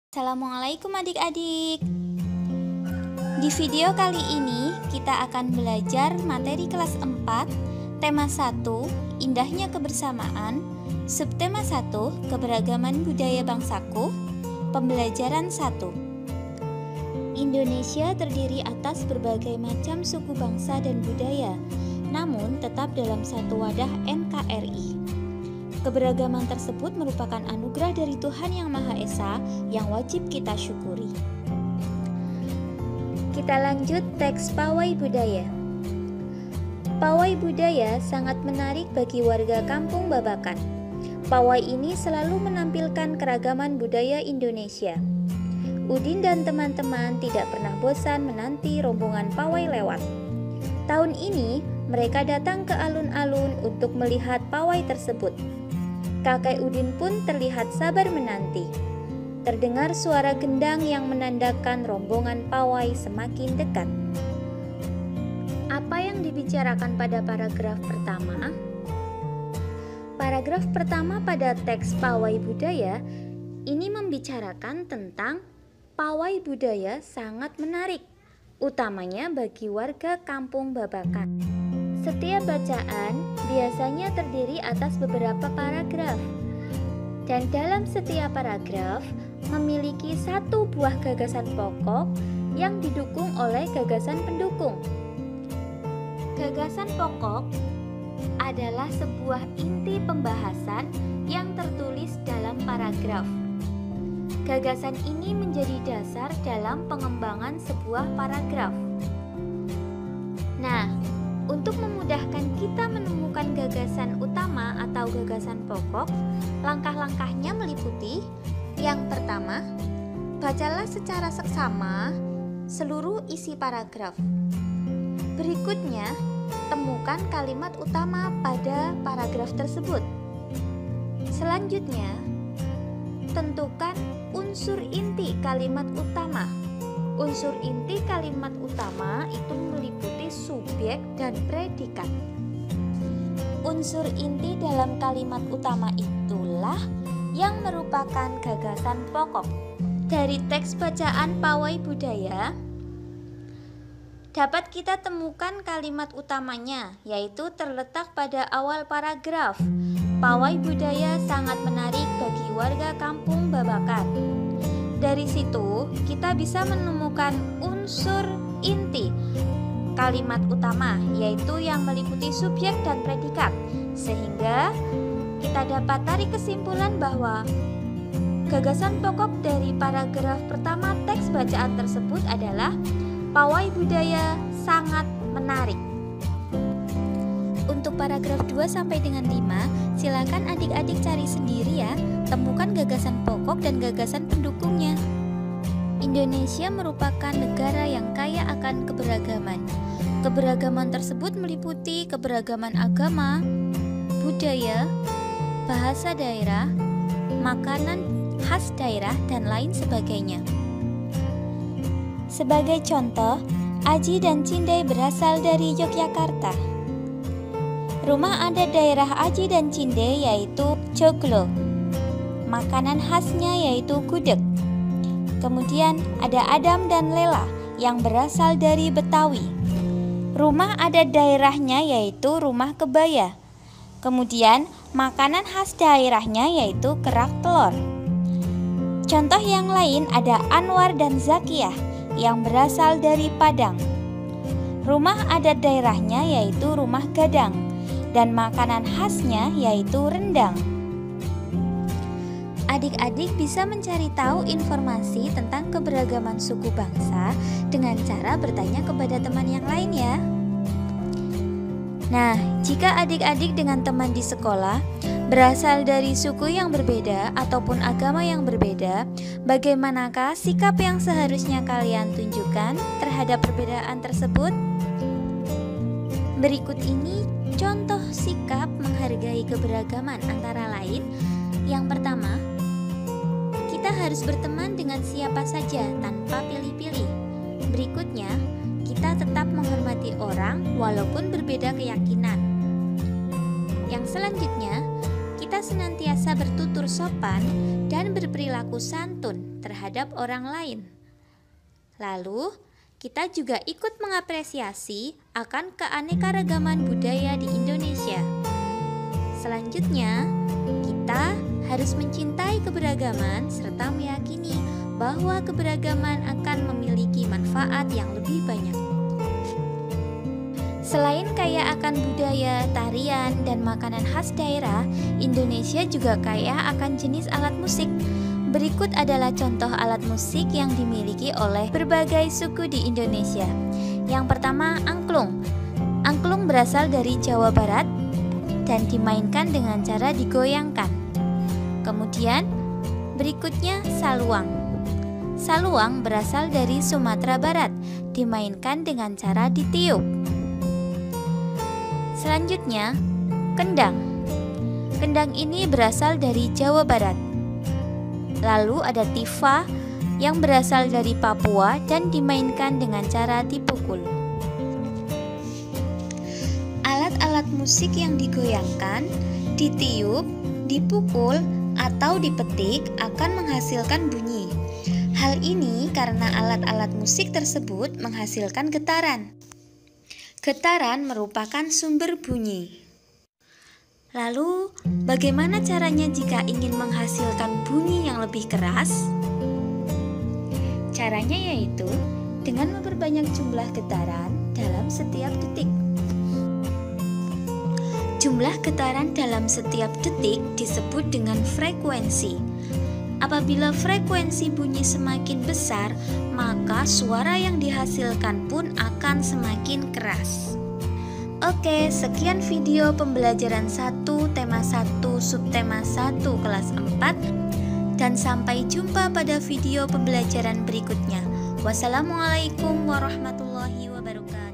Assalamualaikum adik-adik. Di video kali ini kita akan belajar materi kelas 4, tema 1, indahnya kebersamaan, subtema 1, keberagaman budaya bangsaku, pembelajaran 1. Indonesia terdiri atas berbagai macam suku bangsa dan budaya, namun tetap dalam satu wadah NKRI. Keberagaman tersebut merupakan anugerah dari Tuhan Yang Maha Esa yang wajib kita syukuri. Kita lanjut teks Pawai Budaya. Pawai budaya sangat menarik bagi warga Kampung Babakan. Pawai ini selalu menampilkan keragaman budaya Indonesia. Udin dan teman-teman tidak pernah bosan menanti rombongan pawai lewat. Tahun ini mereka datang ke alun-alun untuk melihat pawai tersebut. Kakek Udin pun terlihat sabar menanti. Terdengar suara gendang yang menandakan rombongan pawai semakin dekat. Apa yang dibicarakan pada paragraf pertama? Paragraf pertama pada teks Pawai Budaya ini membicarakan tentang pawai budaya sangat menarik, utamanya bagi warga Kampung Babakan. Setiap bacaan biasanya terdiri atas beberapa paragraf, dan dalam setiap paragraf memiliki satu buah gagasan pokok yang didukung oleh gagasan pendukung. Gagasan pokok adalah sebuah inti pembahasan yang tertulis dalam paragraf. Gagasan ini menjadi dasar dalam pengembangan sebuah paragraf. Nah, untuk memudahkan kita menemukan gagasan utama atau gagasan pokok, langkah-langkahnya meliputi: yang pertama, bacalah secara seksama seluruh isi paragraf. Berikutnya, temukan kalimat utama pada paragraf tersebut. Selanjutnya, tentukan unsur inti kalimat utama. Unsur inti kalimat utama itu meliputi subjek dan predikat. Unsur inti dalam kalimat utama itulah yang merupakan gagasan pokok. Dari teks bacaan Pawai Budaya dapat kita temukan kalimat utamanya, yaitu terletak pada awal paragraf. Pawai budaya sangat menarik bagi warga Kampung Babakan. Dari situ kita bisa menemukan unsur inti kalimat utama, yaitu yang meliputi subjek dan predikat, sehingga kita dapat tarik kesimpulan bahwa gagasan pokok dari paragraf pertama teks bacaan tersebut adalah pawai budaya sangat menarik. Untuk paragraf 2 sampai dengan 5, silakan adik-adik cari sendiri ya. Temukan gagasan pokok dan gagasan pendukungnya. Indonesia merupakan negara yang kaya akan keberagaman. Keberagaman tersebut meliputi keberagaman agama, budaya, bahasa daerah, makanan khas daerah, dan lain sebagainya. Sebagai contoh, Aji dan Cindai berasal dari Yogyakarta. Rumah adat daerah Aji dan Cindai yaitu joglo. Makanan khasnya yaitu gudeg. Kemudian ada Adam dan Lela yang berasal dari Betawi. Rumah adat daerahnya yaitu rumah kebaya. Kemudian makanan khas daerahnya yaitu kerak telur. Contoh yang lain ada Anwar dan Zakiyah yang berasal dari Padang. Rumah adat daerahnya yaitu rumah gadang, dan makanan khasnya yaitu rendang. Adik-adik bisa mencari tahu informasi tentang keberagaman suku bangsa dengan cara bertanya kepada teman yang lain ya. Nah, jika adik-adik dengan teman di sekolah berasal dari suku yang berbeda ataupun agama yang berbeda, bagaimanakah sikap yang seharusnya kalian tunjukkan terhadap perbedaan tersebut? Berikut ini contoh sikap menghargai keberagaman, antara lain: yang pertama, kita harus berteman dengan siapa saja tanpa pilih-pilih. Berikutnya, kita tetap menghormati orang walaupun berbeda keyakinan. Yang selanjutnya, kita kita senantiasa bertutur sopan dan berperilaku santun terhadap orang lain. Lalu, kita juga ikut mengapresiasi akan keanekaragaman budaya di Indonesia. Selanjutnya, kita harus mencintai keberagaman serta meyakini bahwa keberagaman akan memiliki manfaat yang lebih banyak. Selain kaya akan budaya, tarian, dan makanan khas daerah, Indonesia juga kaya akan jenis alat musik. Berikut adalah contoh alat musik yang dimiliki oleh berbagai suku di Indonesia. Yang pertama, angklung. Angklung berasal dari Jawa Barat dan dimainkan dengan cara digoyangkan. Kemudian, berikutnya saluang. Saluang berasal dari Sumatera Barat, dimainkan dengan cara ditiup. Selanjutnya, kendang. Kendang ini berasal dari Jawa Barat. Lalu ada tifa yang berasal dari Papua dan dimainkan dengan cara dipukul. Alat-alat musik yang digoyangkan, ditiup, dipukul, atau dipetik akan menghasilkan bunyi. Hal ini karena alat-alat musik tersebut menghasilkan getaran. Getaran merupakan sumber bunyi. Lalu, bagaimana caranya jika ingin menghasilkan bunyi yang lebih keras? Caranya yaitu dengan memperbanyak jumlah getaran dalam setiap detik. Jumlah getaran dalam setiap detik disebut dengan frekuensi. Apabila frekuensi bunyi semakin besar, maka suara yang dihasilkan pun akan semakin keras. Oke, sekian video pembelajaran 1, tema 1, subtema 1, kelas 4. Dan sampai jumpa pada video pembelajaran berikutnya. Wassalamualaikum warahmatullahi wabarakatuh.